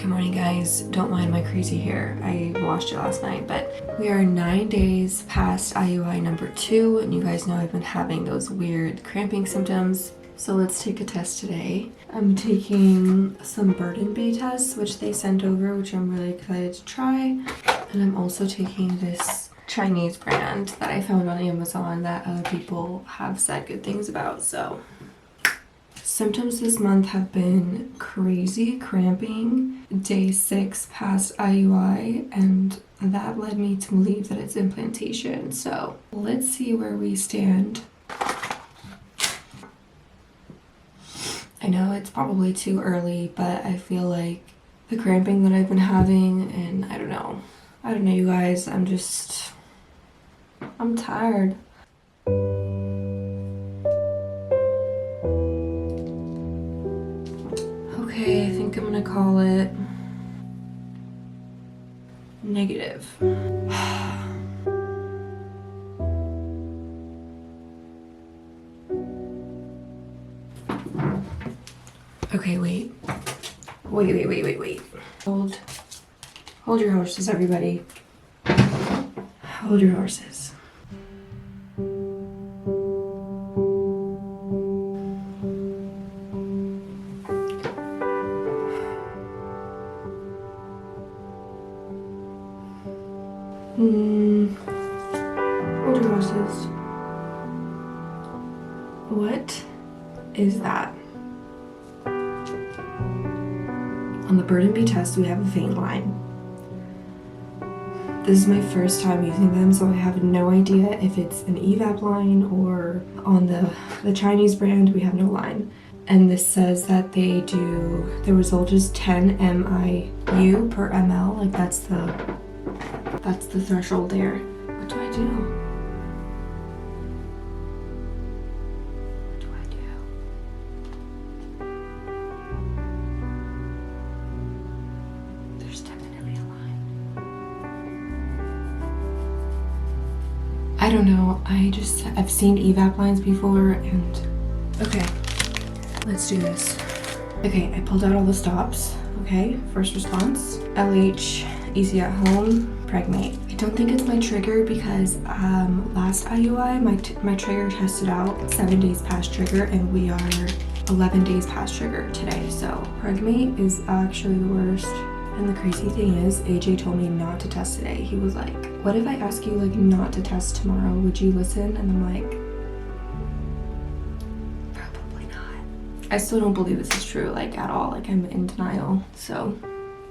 Good morning, guys. Don't mind my crazy hair. I washed it last night, but we are 9 days past IUI number 2, and you guys know I've been having those weird cramping symptoms. So let's take a test today. I'm taking some burden B tests, which they sent over, which I'm really excited to try. And I'm also taking this Chinese brand that I found on Amazon that other people have said good things about, so. Symptoms this month have been crazy cramping, day 6 past IUI, and that led me to believe that it's implantation. So let's see where we stand. I know it's probably too early, but I feel like the cramping that I've been having, and I don't know you guys, I'm tired. Okay, I think I'm gonna call it negative. Okay, wait. Hold your horses, everybody. Hold your horses. Hold your horses. What is that? On the burden B test, we have a faint line. This is my first time using them, so I have no idea if it's an evap line or on the Chinese brand, we have no line. And this says that the result is 10 MIU per ml, like that's the threshold there. What do I do? What do I do? There's definitely a line. I don't know. I've seen evap lines before, and okay, let's do this. Okay, I pulled out all the stops. Okay, first response, LH, easy at home, pregnate. I don't think it's my trigger because last IUI my trigger tested out 7 days past trigger, and we are 11 days past trigger today, so pregnate is actually the worst. And the crazy thing is, AJ told me not to test today. He was like, what if I ask you like not to test tomorrow? Would you listen? And I'm like, probably not. I still don't believe this is true, like at all. Like I'm in denial, so.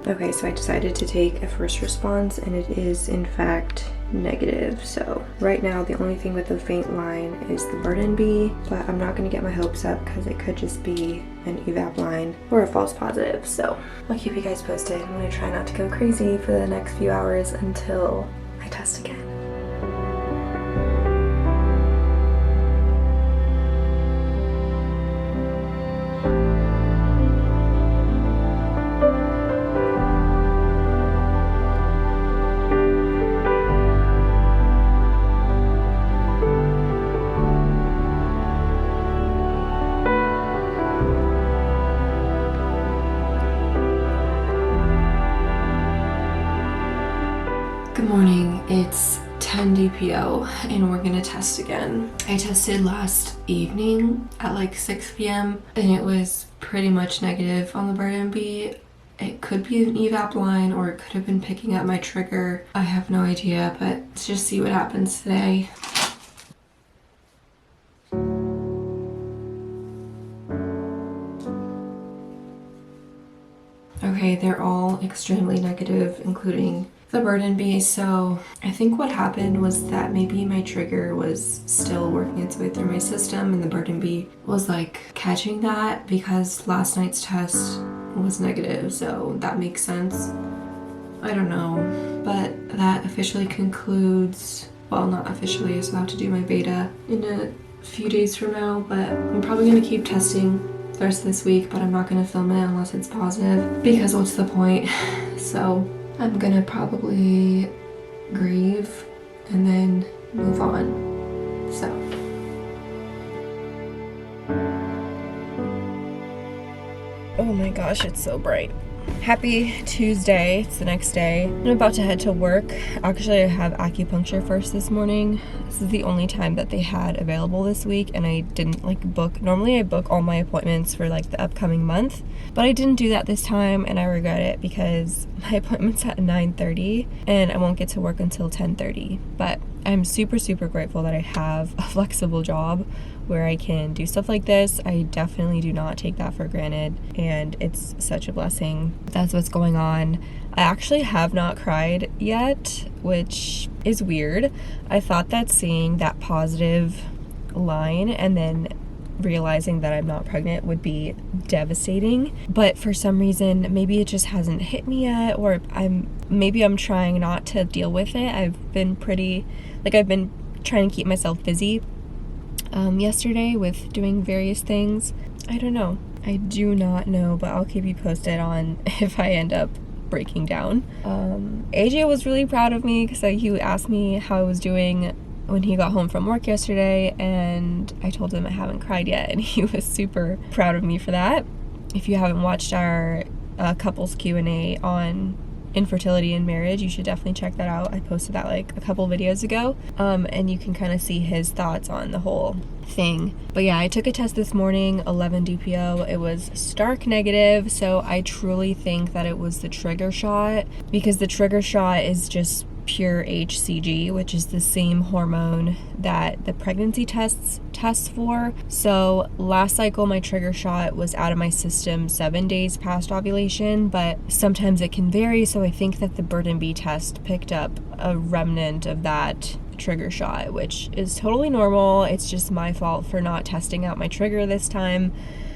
Okay, so I decided to take a first response, and it is in fact negative. So right now the only thing with the faint line is the burden B, but I'm not going to get my hopes up because it could just be an evap line or a false positive. So I'll keep you guys posted. I'm going to try not to go crazy for the next few hours until I test again. Good morning, it's 10 DPO and we're gonna test again. I tested last evening at like 6 p.m. and it was pretty much negative on the burden B. It could be an evap line or it could have been picking up my trigger. I have no idea, but let's just see what happens today. Okay, they're all extremely negative, including the burden B. So I think what happened was that maybe my trigger was still working its way through my system, and the burden B was like catching that because last night's test was negative, so that makes sense. I don't know, but that officially concludes, well, not officially, I still have to do my beta in a few days from now, but I'm probably gonna keep testing the rest of this week, but I'm not gonna film it unless it's positive because what's the point? So I'm gonna probably grieve and then move on. So oh my gosh, it's so bright. Happy Tuesday. It's the next day. I'm about to head to work. Actually, I have acupuncture first this morning. This is the only time that they had available this week, and I didn't book. Normally I book all my appointments for the upcoming month, but I didn't do that this time, and I regret it because my appointment's at 9:30 and I won't get to work until 10:30. But I'm super, super grateful that I have a flexible job where I can do stuff like this. I definitely do not take that for granted, and it's such a blessing. That's what's going on. I actually have not cried yet, which is weird. I thought that seeing that positive line and then realizing that I'm not pregnant would be devastating, but for some reason maybe it just hasn't hit me yet, or maybe I'm trying not to deal with it. I've been trying to keep myself busy yesterday with doing various things. I don't know. I do not know, but I'll keep you posted on if I end up breaking down. AJ was really proud of me because he asked me how I was doing when he got home from work yesterday, and I told him I haven't cried yet, and he was super proud of me for that. If you haven't watched our couples Q&A on infertility and marriage, you should definitely check that out. I posted that a couple videos ago, and you can kind of see his thoughts on the whole thing. But yeah, I took a test this morning, 11 DPO. It was stark negative, so I truly think that it was the trigger shot, because the trigger shot is just pure HCG, which is the same hormone that the pregnancy tests for. So last cycle my trigger shot was out of my system 7 days past ovulation, but sometimes it can vary, so I think that the Burden B test picked up a remnant of that trigger shot, which is totally normal. It's just my fault for not testing out my trigger this time,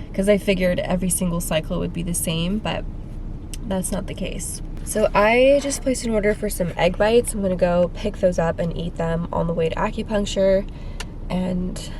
because I figured every single cycle would be the same, but that's not the case. So I just placed an order for some egg bites. I'm gonna go pick those up and eat them on the way to acupuncture, and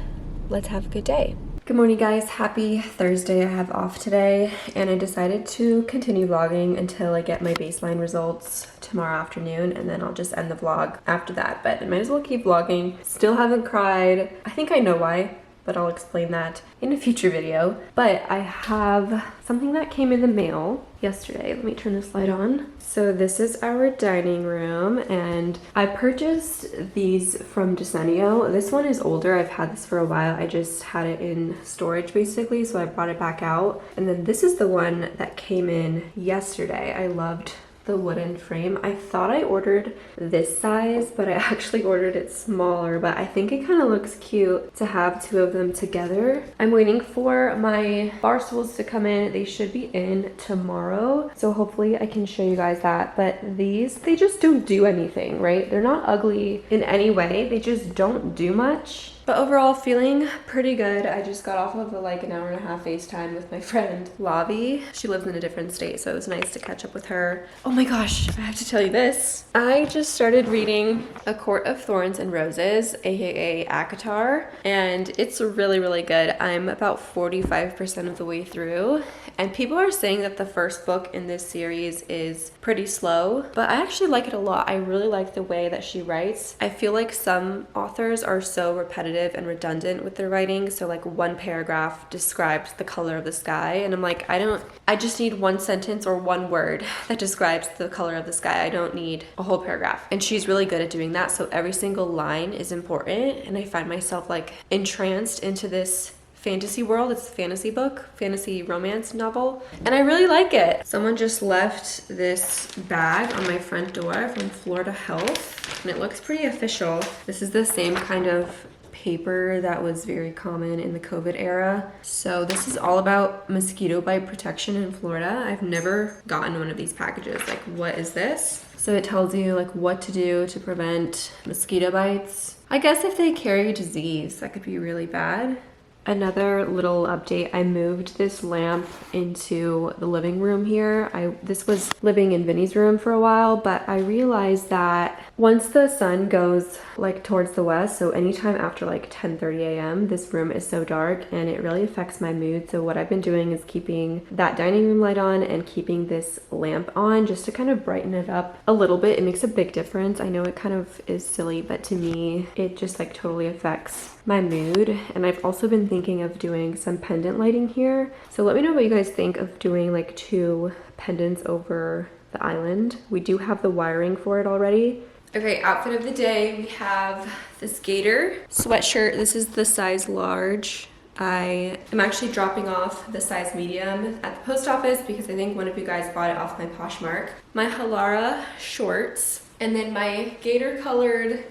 let's have a good day. Good morning, guys. Happy Thursday. I have off today, and I decided to continue vlogging until I get my baseline results tomorrow afternoon, and then I'll just end the vlog after that. But I might as well keep vlogging. Still haven't cried. I think I know why, but I'll explain that in a future video. But I have something that came in the mail yesterday. Let me turn this light on. So this is our dining room, and I purchased these from Decenio. This one is older. I've had this for a while. I just had it in storage basically, so I brought it back out. And then this is the one that came in yesterday. I loved the wooden frame. I thought I ordered this size, but I actually ordered it smaller, but I think it kind of looks cute to have two of them together. I'm waiting for my bar stools to come in. They should be in tomorrow, so hopefully I can show you guys that. But these, they just don't do anything, right? They're not ugly in any way. They just don't do much. But overall, feeling pretty good. I just got off of an hour and a half FaceTime with my friend Lavi. She lives in a different state, so it was nice to catch up with her. Oh my gosh, I have to tell you this. I just started reading A Court of Thorns and Roses, aka ACOTAR, and it's really, really good. I'm about 45% of the way through, and people are saying that the first book in this series is pretty slow, but I actually like it a lot. I really like the way that she writes. I feel like some authors are so repetitive and redundant with their writing, so one paragraph describes the color of the sky, and I'm like, I just need one sentence or one word that describes the color of the sky. I don't need a whole paragraph, and she's really good at doing that, so every single line is important, and I find myself entranced into this fantasy world. It's a fantasy book, fantasy romance novel, and I really like it. Someone just left this bag on my front door from Florida Health, and it looks pretty official. This is the same kind of paper that was very common in the COVID era. So this is all about mosquito bite protection in Florida. I've never gotten one of these packages. What is this? So it tells you what to do to prevent mosquito bites. I guess if they carry disease, that could be really bad. Another little update, I moved this lamp into the living room here. This was living in Vinny's room for a while, but I realized that once the sun goes towards the west, so anytime after 10:30 a.m., this room is so dark and it really affects my mood. So what I've been doing is keeping that dining room light on and keeping this lamp on just to kind of brighten it up a little bit. It makes a big difference. I know it kind of is silly, but to me, it just totally affects my mood. And I've also been thinking thinking of doing some pendant lighting here. So let me know what you guys think of doing like 2 pendants over the island. We do have the wiring for it already. Okay, outfit of the day. We have this gator sweatshirt. This is the size large. I am actually dropping off the size medium at the post office because I think one of you guys bought it off my Poshmark. My Halara shorts, and then my gator colored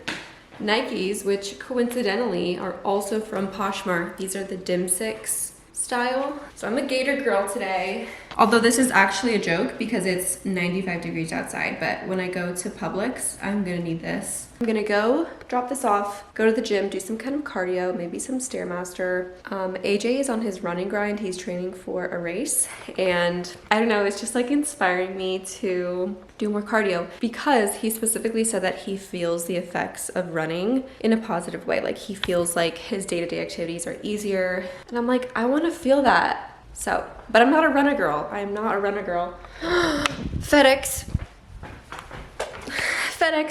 Nikes, which coincidentally are also from Poshmark. These are the dimsix style. So I'm a gator girl today. Although this is actually a joke because it's 95 degrees outside, but when I go to Publix, I'm gonna need this. I'm gonna go drop this off, go to the gym, do some kind of cardio, maybe some Stairmaster. AJ is on his running grind. He's training for a race, and I don't know, it's just like inspiring me to do more cardio because he specifically said that he feels the effects of running in a positive way. Like he feels like his day-to-day activities are easier, and I'm like, I wanna feel that. So, but I'm not a runner girl. I am not a runner girl. FedEx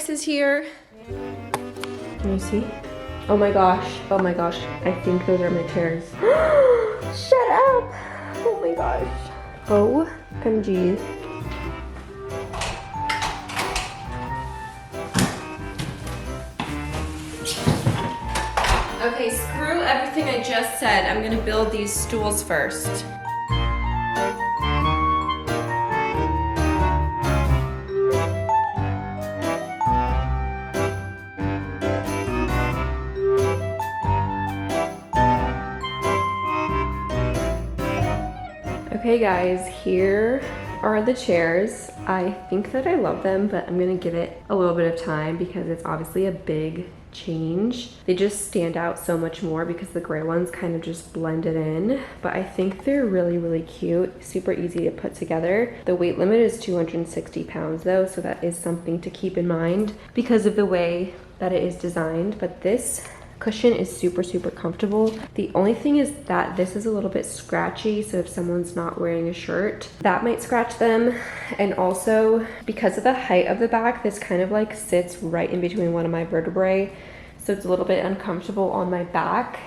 is here. Can you see? Oh my gosh. Oh my gosh. I think those are my chairs. Shut up. Oh my gosh. OMG. Okay, screw everything I just said. I'm gonna build these stools first. Okay guys, here are the chairs. I think that I love them, but I'm gonna give it a little bit of time because it's obviously a big change. They just stand out so much more because the gray ones kind of just blended in, but I think they're really, really cute, super easy to put together. The weight limit is 260 pounds though, so that is something to keep in mind because of the way that it is designed, but this cushion is super, super comfortable. The only thing is that this is a little bit scratchy, so if someone's not wearing a shirt, that might scratch them. And also, because of the height of the back, this kind of like sits right in between one of my vertebrae, so it's a little bit uncomfortable on my back.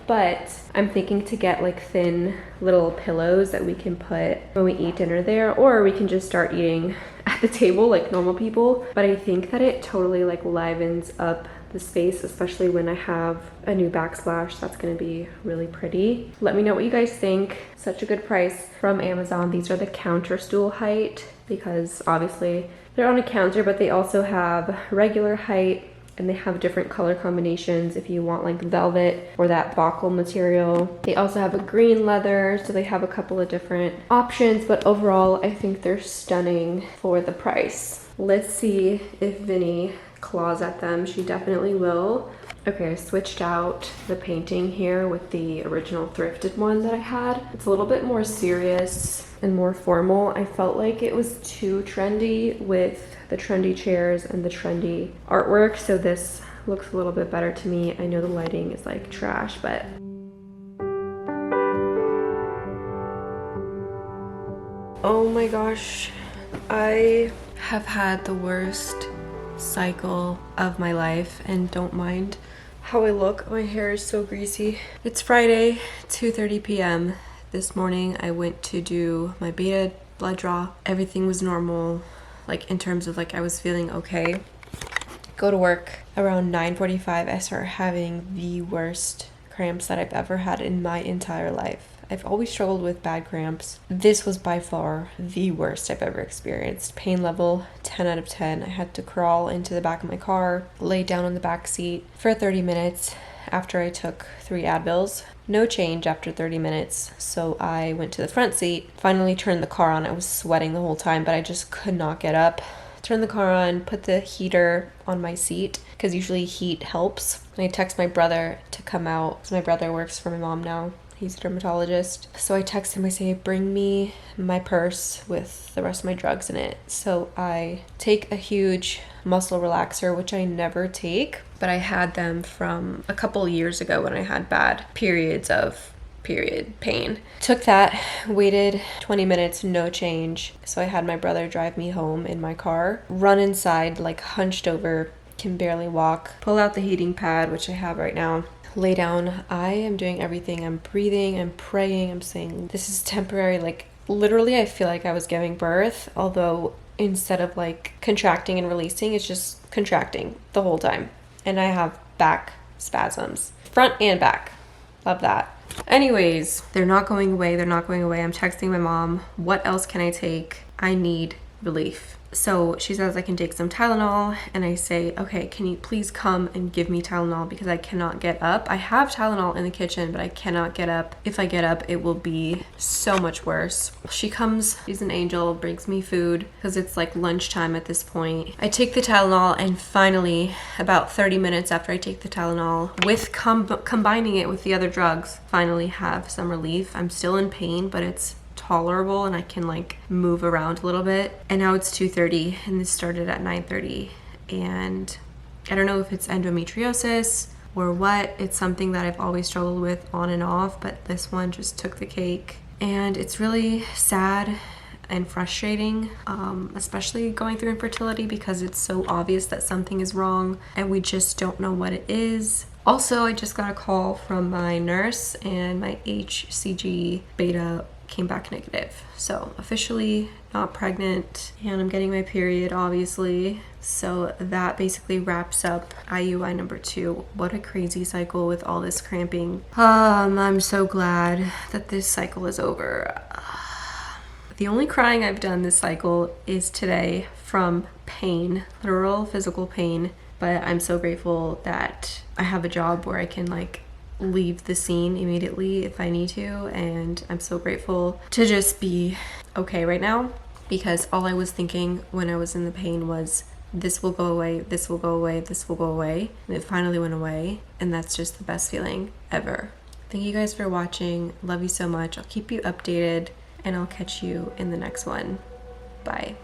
But I'm thinking to get like thin little pillows that we can put when we eat dinner there, or we can just start eating at the table like normal people. But I think that it totally like livens up the space, especially when I have a new backsplash. That's gonna be really pretty. Let me know what you guys think. Such a good price from Amazon. These are the counter stool height because obviously they're on a counter, but they also have regular height, and they have different color combinations if you want like velvet or that buckle material. They also have a green leather, so they have a couple of different options, but overall I think they're stunning for the price. Let's see if Vinny claws at them. She definitely will. Okay, I switched out the painting here with the original thrifted one that I had. It's a little bit more serious and more formal. I felt like it was too trendy with the trendy chairs and the trendy artwork, so this looks a little bit better to me. I know the lighting is like trash, but oh my gosh, I have had the worst cycle of my life, and don't mind how I look. My hair is so greasy. It's Friday, 2:30 p.m. This morning I went to do my beta blood draw. Everything was normal, like in terms of like I was feeling okay. Go to work around 9:45. I start having the worst cramps that I've ever had in my entire life. I've always struggled with bad cramps. This was by far the worst I've ever experienced. Pain level 10 out of 10. I had to crawl into the back of my car, lay down on the back seat for 30 minutes after I took 3 Advils. No change after 30 minutes, so I went to the front seat, finally turned the car on. I was sweating the whole time, but I just could not get up. Turned the car on, put the heater on my seat, because usually heat helps. And I text my brother to come out, because my brother works for my mom now. He's a dermatologist. So I text him, I say, bring me my purse with the rest of my drugs in it. So I take a huge muscle relaxer, which I never take, but I had them from a couple years ago when I had bad periods of period pain. Took that, waited 20 minutes, no change. So I had my brother drive me home in my car, run inside, like hunched over, can barely walk, pull out the heating pad, which I have right now, lay down. I am doing everything. I'm breathing, I'm praying, I'm saying this is temporary. Like literally I feel like I was giving birth, although instead of like contracting and releasing, it's just contracting the whole time. And I have back spasms, front and back. Love that. Anyways, they're not going away. They're not going away. I'm texting my mom. What else can I take? I need relief. So she says I can take some Tylenol, and I say, okay, can you please come and give me Tylenol because I cannot get up. I have Tylenol in the kitchen, but I cannot get up. If I get up, it will be so much worse. She comes, she's an angel, brings me food because it's like lunchtime at this point. I take the Tylenol, and finally, about 30 minutes after I take the Tylenol, with combining it with the other drugs, finally have some relief. I'm still in pain, but it's tolerable and I can like move around a little bit. And now it's 2:30 and this started at 9:30, and I don't know if it's endometriosis or what. It's something that I've always struggled with on and off, but this one just took the cake, and it's really sad and frustrating, especially going through infertility because it's so obvious that something is wrong and we just don't know what it is. Also, I just got a call from my nurse and my HCG beta came back negative. So officially not pregnant, and I'm getting my period obviously. So that basically wraps up IUI number 2. What a crazy cycle with all this cramping. I'm so glad that this cycle is over. The only crying I've done this cycle is today from pain, literal physical pain, but I'm so grateful that I have a job where I can like leave the scene immediately if I need to, and I'm so grateful to just be okay right now, because all I was thinking when I was in the pain was this will go away, this will go away, this will go away, and it finally went away, and that's just the best feeling ever. Thank you guys for watching. Love you so much. I'll keep you updated, and I'll catch you in the next one. Bye.